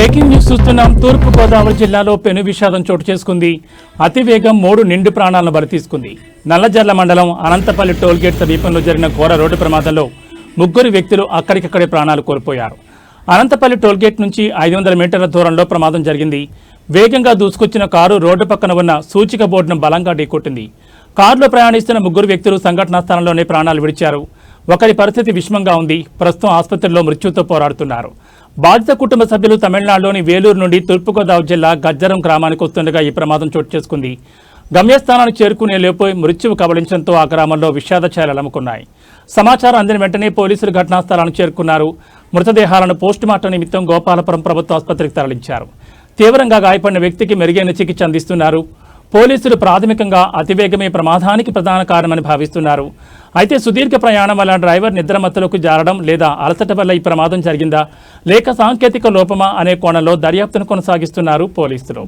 Breaking news చూస్తున్నాం. తూర్పు గోదావరి జిల్లాలో పెను విషాదం చోటు చేసుకుంది. అతివేగం 3 నిండు ప్రాణాలను బలి తీసుకుంది. నల్లజర్ల మండలం అనంతపల్లి టోల్గేట్ సమీపంలో జరిగిన ఘోర రోడ్డు ప్రమాదంలో 3 వ్యక్తులు అక్కడికక్కడే ప్రాణాలు కోల్పోయారు. అనంతపల్లి టోల్గేట్ నుంచి 500 మీటర్ల దూరంలో ప్రమాదం జరిగింది. వేగంగా దూసుకొచ్చిన కారు రోడ్డు పక్కన ఉన్న సూచిక బోర్డును బలంగా ఢీకొట్టింది. కారులో ప్రయాణిస్తున్న 3 వ్యక్తులు సంఘటనా స్థలంలోనే ప్రాణాలు విడిచారు. ఒకరి పరిస్థితి విషమంగా ఉంది. ప్రస్తుతం ఆసుపత్రిలో మృత్యుతో పోరాడుతున్నారు. బాధిత కుటుంబ సభ్యులు తమిళనాడులోని వేలూరు నుండి తూర్పుగోదావరి జిల్లా గజ్జరం గ్రామానికి వస్తుండగా ఈ ప్రమాదం చోటు చేసుకుంది. గమ్యస్థానానికి చేరుకునే లోపు మృత్యువు కబళించడంతో ఆ గ్రామంలో విషాద ఛాయలు అలుముకున్నాయి. సమాచారం అందిన వెంటనే పోలీసులు ఘటనా స్థలానికి చేరుకున్నారు. మృతదేహాలను పోస్టుమార్టం నిమిత్తం గోపాలపురం ప్రభుత్వ ఆసుపత్రికి తరలించారు. తీవ్రంగా గాయపడిన వ్యక్తికి మెరుగైన చికిత్స అందిస్తున్నారు. పోలీసులు ప్రాథమికంగా అతివేగమే ప్రమాదానికి ప్రధాన కారణమని భావిస్తున్నారు. అయితే సుదీర్ఘ ప్రయాణం వల్ల డ్రైవర్ నిద్రమత్తులకు జారడం లేదా అలసట వల్ల ఈ ప్రమాదం జరిగిందా లేక సాంకేతిక లోపమా అనే కోణంలో దర్యాప్తును కొనసాగిస్తున్నారు పోలీసులు.